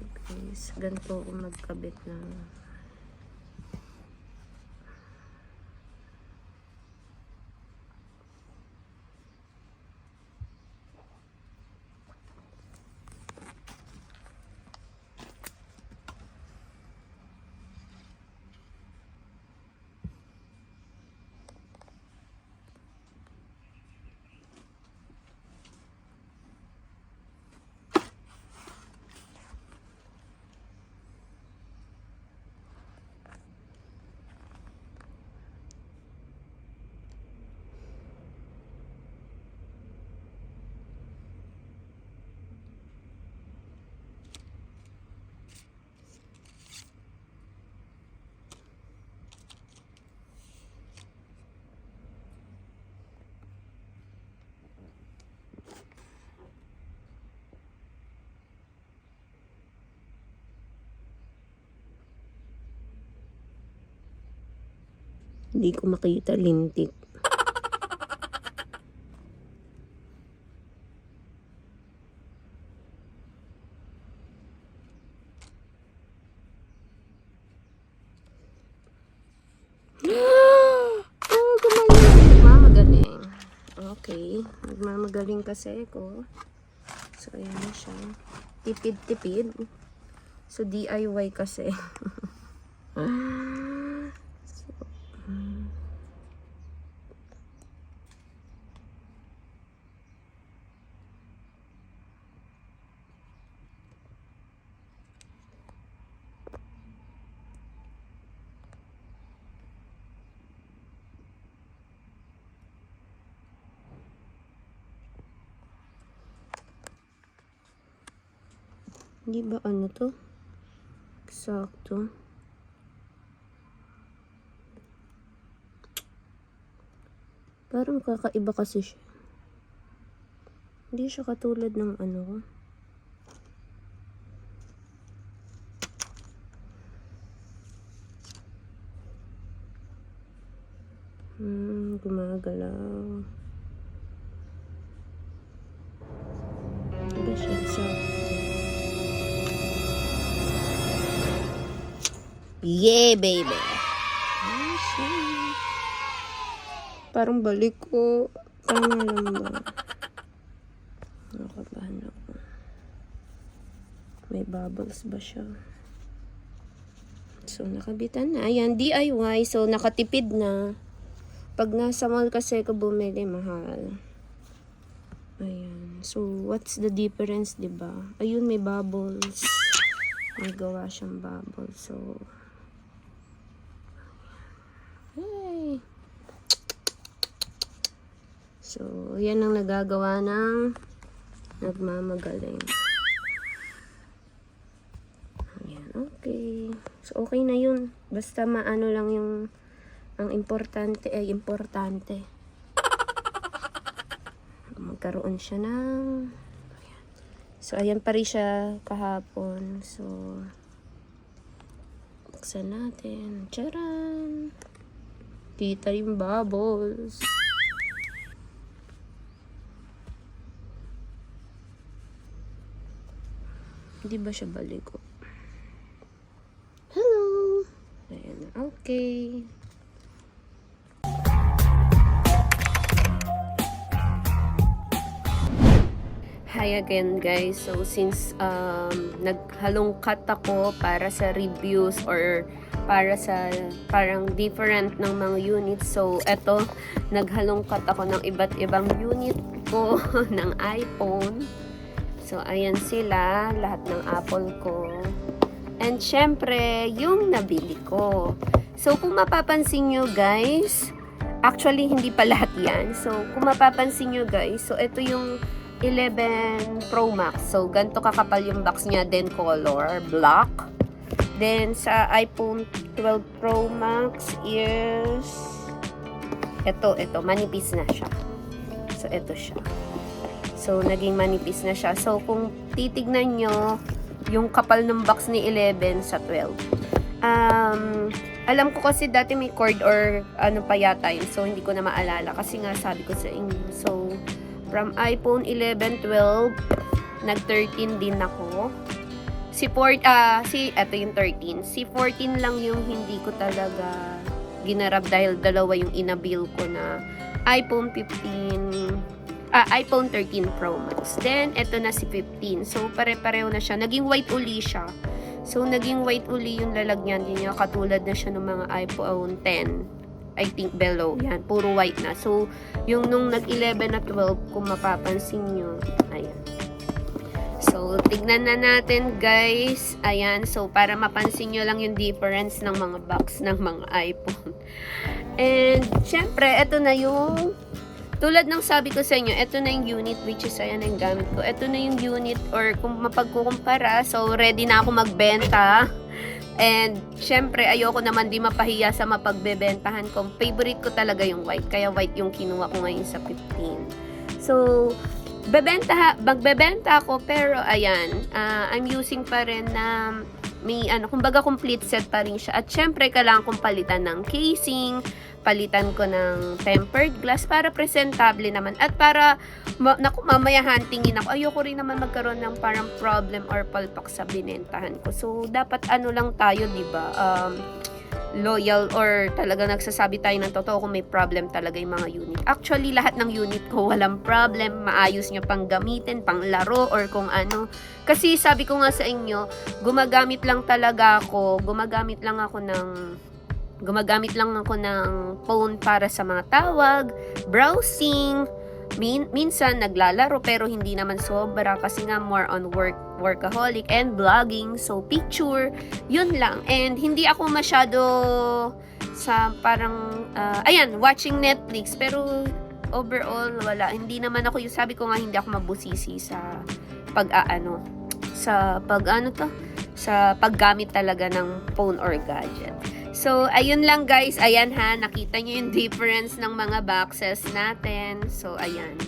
guys, ganito ako magkabit ng hindi ko makita lintik. Nagmamagaling. Okay. Nagmamagaling kasi ako. So, ayan na siya. Tipid-tipid. So, DIY kasi. Hindi ba ano to? Eksakto. Parang kakaiba kasi siya. Hindi siya katulad ng ano ko. Gumagalaw. Hindi siya eksakto. Yeah, baby! Oh, shit. Parang balik ko. Tama lang ba? Nakabahan ako. May bubbles ba siya? So, nakabitan na. Ayan, DIY. So, nakatipid na. Pag nasa mall kasi ko bumili, mahal. Ayan. So, what's the difference, diba? Ayun, may bubbles. May gawa siyang bubbles. So, hey! So, yan ang nagagawa ng nagmamagaling. Ayan, okay. So, okay na yun. Basta maano lang yung ang importante ay importante. Magkaroon siya ng ayan. So, ayan pa rin siya kahapon. So, buksan natin. Charan! Kita yung bubbles. Hindi ba siya baligo? Hello! Ayan, okay. Hi again guys. So since naghalongkat ako para sa reviews or para sa parang different ng mga units. So eto, naghalongkat ako ng iba't ibang unit ko ng iPhone. So, ayan sila, lahat ng Apple ko. And, syempre, yung nabili ko. So, kung mapapansin nyo, guys, actually, hindi pa lahat yan. So, kung mapapansin nyo, guys, so, ito yung 11 Pro Max. So, ganito kakapal yung box niya, then color, black. Then, sa iPhone 12 Pro Max is, ito, manipis na siya. So, ito siya. So, naging manipis na siya. So, kung titignan nyo, yung kapal ng box ni 11 sa 12. Alam ko kasi dati may cord or ano pa yata yun. So, hindi ko na maalala. Kasi nga sabi ko sa inyo. So, from iPhone 11, 12, nag-13 din ako. eto yung 13. Si 14 lang yung hindi ko talaga ginarap dahil dalawa yung inabil ko na iPhone 13 Pro Max. Then, eto na si 15. So, pare-pareho na siya. Naging white uli siya. So, naging white uli yung lalagyan din niya. Katulad na siya ng mga iPhone 10. I think below. Yan, puro white na. So, yung nung nag-11 at 12, kung mapapansin nyo, ayan. So, tignan na natin, guys. Ayan. So, para mapansin nyo lang yung difference ng mga box ng mga iPhone. And, syempre, eto na yung tulad ng sabi ko sa inyo, ito na yung unit which is ayan yung gamit ko. Ito na yung unit or kung mapagkukumpara, so ready na ako magbenta. And syempre ayoko naman di mapahiya sa mapagbebentahan ko. Favorite ko talaga yung white, kaya white yung kinuha ko ngayon sa 15. So magbebenta ako pero ayan, I'm using pa rin na may kumbaga complete set pa rin siya. At syempre kailangan kong palitan ng casing, palitan ko ng tempered glass para presentable naman at para mamaya huntingin ako. Ayoko rin naman magkaroon ng parang problem or palpak sa binentahan ko. So dapat lang tayo, 'di ba? Loyal or talaga nagsasabi tayo ng totoo kung may problem talaga yung mga unit. Actually, lahat ng unit ko walang problem. Maayos nyo pang gamitin, pang laro, or kung ano. Kasi sabi ko nga sa inyo, gumagamit lang ako ng phone para sa mga tawag, browsing, minsan naglalaro pero hindi naman sobra kasi nga more on workaholic and vlogging, so picture, yun lang. And hindi ako masyado sa parang watching Netflix, pero overall wala, hindi naman ako, yung sabi ko nga hindi ako mabusisi sa sa paggamit talaga ng phone or gadget. So, ayun lang guys. Ayan ha, nakita nyo yung difference ng mga boxes natin. So, ayan.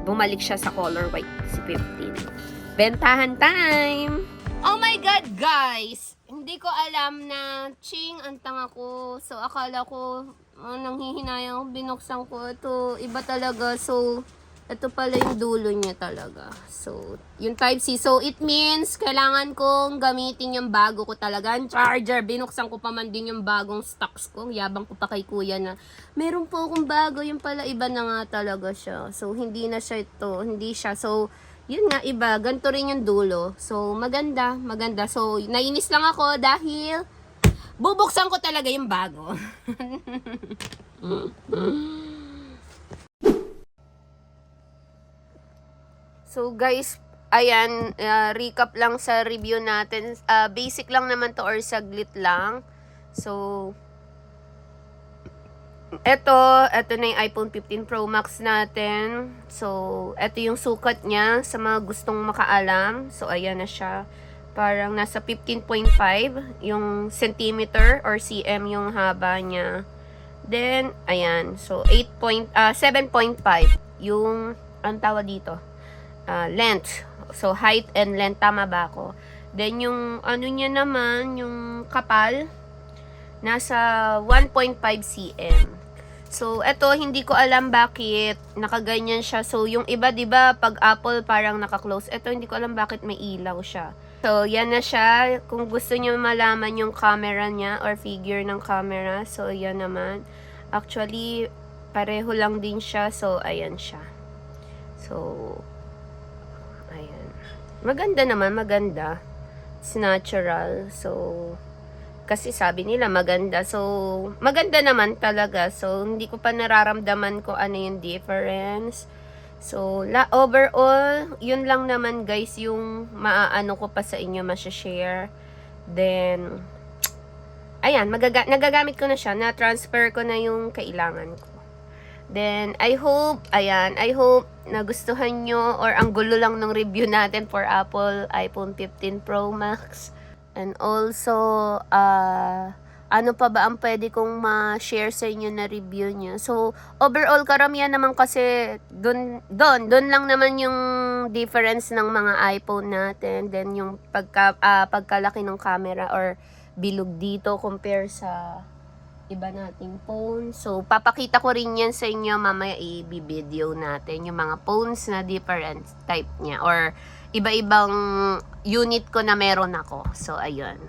Bumalik siya sa color white, si 15. Bentahan time! Oh my God, guys! Hindi ko alam na, ang tanga ko. So, akala ko, nanghihinayang, binuksan ko. Ito, iba talaga. So, ito pala yung dulo niya talaga. So, yung Type-C. So, it means, kailangan kong gamitin yung bago ko talaga. Ang charger, binuksan ko pa man din yung bagong stocks ko. Yabang ko pa kay kuya na, meron po akong bago. Yung pala, iba na nga talaga siya. So, hindi na siya ito. Hindi siya. So, yun nga, iba. Ganito rin yung dulo. So, maganda. Maganda. So, nainis lang ako dahil bubuksan ko talaga yung bago. So guys, ayan, recap lang sa review natin. Basic lang naman to or saglit lang. So, eto na yung iPhone 15 Pro Max natin. So, eto yung sukat niya sa mga gustong makaalam. So, ayan na siya. Parang nasa 15.5 yung centimeter or cm yung haba niya. Then, ayan. So, 7.5 yung, ang tawag dito? Length. So, height and length. Tama ba ako? Then, yung niya naman, yung kapal, nasa 1.5 cm. So, eto, hindi ko alam bakit nakaganyan siya. So, yung iba, diba, pag Apple parang naka-close. Eto, hindi ko alam bakit may ilaw siya. So, yan na siya. Kung gusto nyo malaman yung camera niya or figure ng camera. So, yan naman. Actually, pareho lang din siya. So, ayan siya. So, ayan. Maganda naman, maganda. It's natural. So, kasi sabi nila maganda. So, maganda naman talaga. So, hindi ko pa nararamdaman ko ano yung difference. So, overall, yun lang naman guys yung maaano ko pa sa inyo, masya-share. Then, ayan, nagagamit ko na siya. Na-transfer ko na yung kailangan ko. Then, I hope nagustuhan nyo or ang gulo lang ng review natin for Apple iPhone 15 Pro Max. And also, ano pa ba ang pwede kong ma-share sa inyo na review niya. So, overall, karamihan naman kasi, dun lang naman yung difference ng mga iPhone natin. Then, yung pagkalaki ng camera or bilog dito compare sa iba nating phone. So, papakita ko rin yan sa inyo mamaya i-video natin yung mga phones na different type niya or iba-ibang unit ko na meron ako. So, ayun.